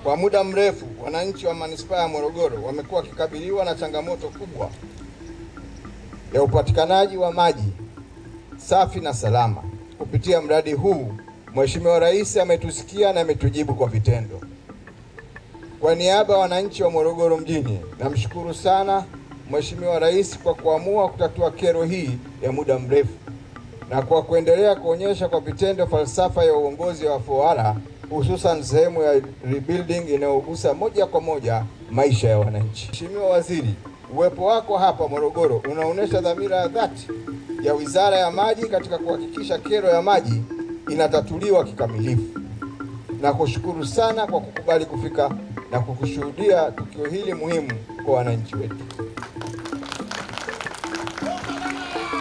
Kwa muda mrefu wananchi wa manispaa ya Morogoro wamekuwa wakikabiliwa na changamoto kubwa ya upatikanaji wa maji safi na salama. Kupitia mradi huu, Mheshimiwa Rais ametusikia na ametujibu kwa vitendo. Kwa niaba ya wananchi wa Morogoro mjini, namshukuru sana Mheshimiwa Rais kwa kuamua kutatua kero hii ya muda mrefu na kwa kuendelea kuonyesha kwa vitendo falsafa ya uongozi wa fowara, hususan sehemu ya rebuilding inayogusa moja kwa moja maisha ya wananchi. Mheshimiwa Waziri, uwepo wako hapa Morogoro unaonyesha dhamira ya dhati ya Wizara ya Maji katika kuhakikisha kero ya maji inatatuliwa kikamilifu. Na kushukuru sana kwa kukubali kufika na kukushuhudia tukio hili muhimu kwa wananchi wetu.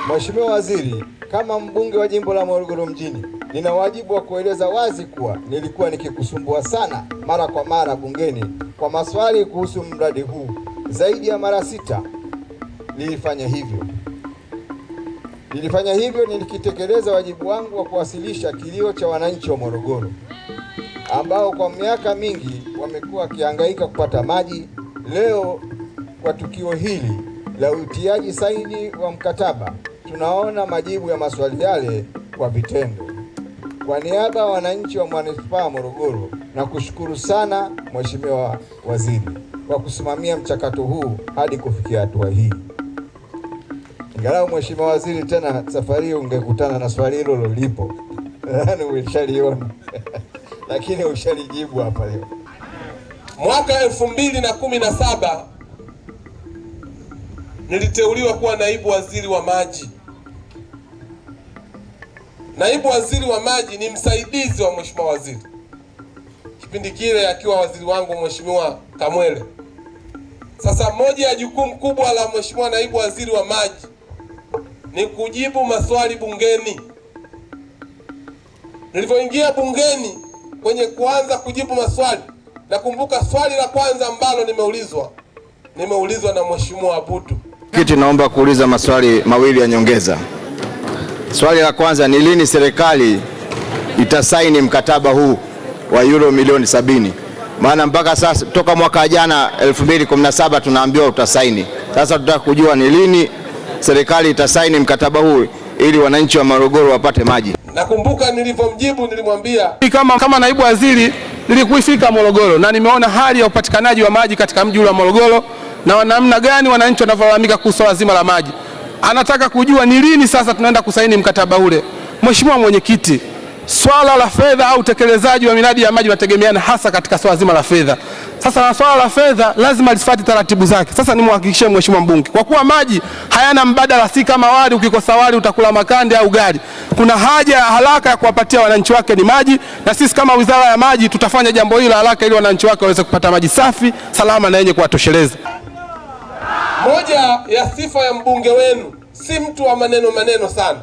Mheshimiwa Waziri, kama mbunge wa jimbo la Morogoro mjini, nina wajibu wa kueleza wazi kuwa nilikuwa nikikusumbua sana mara kwa mara bungeni kwa maswali kuhusu mradi huu. Zaidi ya mara 6 nilifanya hivyo nikitekeleza wajibu wangu wa kuwasilisha kilio cha wananchi wa Morogoro ambao kwa miaka mingi wamekuwa wakihangaika kupata maji. Leo kwa tukio hili la utiaji saini wa mkataba, tunaona majibu ya maswali yale kwa vitendo. Kwa niaba ya wananchi wa manispaa ya Morogoro, na kushukuru sana Mheshimiwa Waziri kwa kusimamia mchakato huu hadi kufikia hatua hii. Ingalau Mheshimiwa Waziri, tena safari hii ungekutana na swali hilo lipo. Yaani umeshaliona. Lakini ushalijibu hapa leo. Mwaka 2017 niliteuliwa kuwa naibu waziri wa maji. Naibu waziri wa maji ni msaidizi wa Mheshimiwa Waziri. Kipindi kile akiwa waziri wangu Mheshimiwa Kamwele. Sasa moja ya jukumu kubwa la Mheshimiwa naibu waziri wa maji ni kujibu maswali bungeni. Nilivyoingia bungeni kwenye kuanza kujibu maswali, nakumbuka swali la kwanza ambalo nimeulizwa na Mheshimiwa Abudu. Kiti, naomba kuuliza maswali mawili ya nyongeza. Swali la kwanza ni lini serikali itasaini mkataba huu wa euro milioni 70? Maana mpaka sasa toka mwaka jana 2017 tunaambiwa utasaini. Sasa tunataka kujua ni lini serikali itasaini mkataba huu ili wananchi wa Morogoro wapate maji. Nakumbuka nilivyomjibu, nilimwambia kama naibu waziri nilikuifika Morogoro na nimeona hali ya upatikanaji wa maji katika mji wa Morogoro na namna gani wananchi wanavyolalamika kuhusu swala zima la maji. Anataka kujua ni lini sasa tunaenda kusaini mkataba ule. Mheshimiwa Mwenyekiti, swala la fedha au utekelezaji wa miradi ya maji unategemeana hasa katika swala zima la fedha. Sasa na swala la fedha lazima lifuate taratibu zake. Sasa nimhakikishie Mheshimiwa mbunge, kwa kuwa maji hayana mbadala, si kama wali, ukikosa wali utakula makande au gari. Kuna haja ya haraka ya kuwapatia wananchi wake ni maji, na sisi kama Wizara ya Maji tutafanya jambo hilo haraka ili wananchi wake waweze kupata maji safi, salama na yenye kuwatosheleza. Moja ya sifa ya mbunge wenu, si mtu wa maneno sana.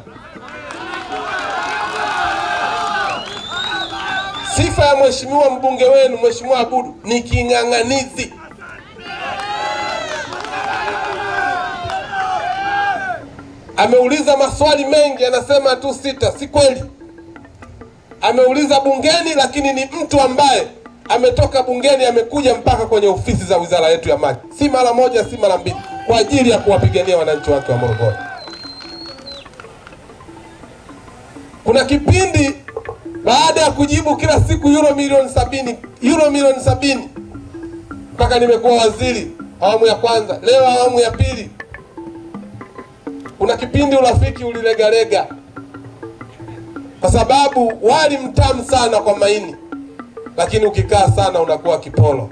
Sifa ya mheshimiwa mbunge wenu, Mheshimiwa Abudu, ni king'ang'anizi. Ameuliza maswali mengi, anasema tu 6. Si kweli. Ameuliza bungeni, lakini ni mtu ambaye ametoka bungeni amekuja mpaka kwenye ofisi za wizara yetu ya maji, si mara moja, si mara mbili, kwa ajili ya kuwapigania wananchi wake wa Morogoro. Kuna kipindi baada ya kujibu kila siku euro milioni 70 mpaka nimekuwa waziri awamu ya kwanza, leo awamu ya pili, kuna kipindi urafiki ulilegalega kwa sababu wali mtamu sana kwa maini, lakini ukikaa sana unakuwa kipolo.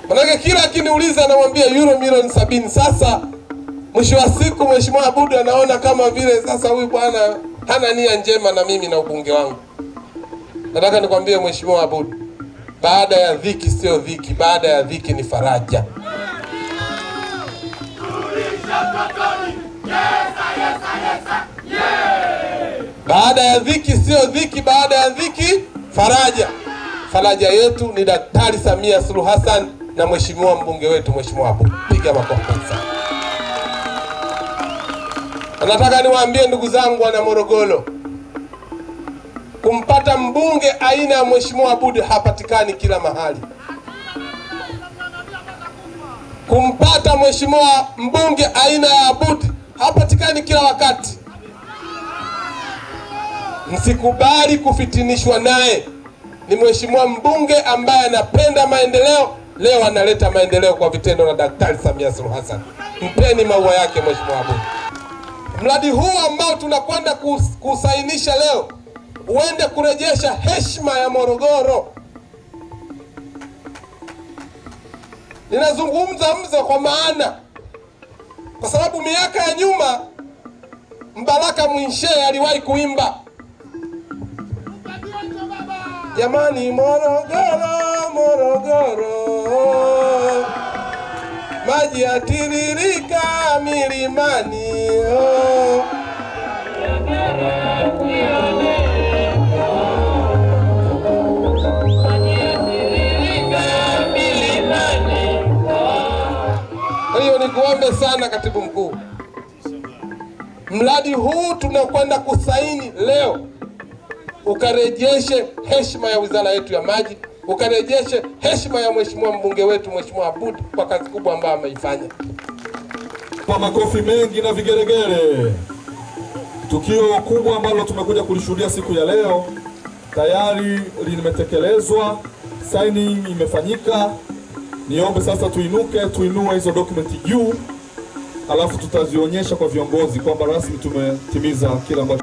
Manake kila akiniuliza namwambia euro milioni 70. Sasa mwisho wa siku Mheshimiwa Abudu anaona kama vile sasa huyu bwana hana nia njema na mimi na ubunge wangu. Nataka nikwambie Mheshimiwa Abudu, baada ya dhiki sio dhiki, baada ya dhiki ni faraja. Baada ya dhiki sio dhiki, baada ya dhiki faraja. Faraja yetu ni Daktari Samia Suluhu Hassan na Mheshimiwa mbunge wetu Mheshimiwa Abudu. Piga makofi sana. Nataka niwaambie ndugu zangu wana Morogoro, Kumpata mbunge aina ya Mheshimiwa Aboud hapatikani kila mahali. Kumpata Mheshimiwa mbunge aina ya Aboud hapatikani kila wakati. Msikubali kufitinishwa naye. Ni Mheshimiwa mbunge ambaye anapenda maendeleo. Leo analeta maendeleo kwa vitendo na Daktari Samia Suluhu Hassan. Mpeni maua yake Mheshimiwa Aboud. Mradi huu ambao tunakwenda kusainisha leo uende kurejesha heshima ya Morogoro. Ninazungumza mzo kwa maana, kwa sababu miaka ya nyuma Mbaraka Mwinshe aliwahi kuimba, jamani Morogoro, Morogoro, maji yatiririka milimani, hiyo ni kuombe sana Katibu Mkuu, mradi huu tunakwenda kusaini leo ukarejeshe heshima ya wizara yetu ya maji, ukarejeshe heshima ya Mheshimiwa mbunge wetu Mheshimiwa Aboud kwa kazi kubwa ambayo ameifanya. Kwa makofi mengi na vigelegele. Tukio kubwa ambalo tumekuja kulishuhudia siku ya leo tayari limetekelezwa, signing imefanyika. Niombe sasa tuinue hizo dokumenti juu, alafu tutazionyesha kwa viongozi kwamba rasmi tumetimiza kila ambacho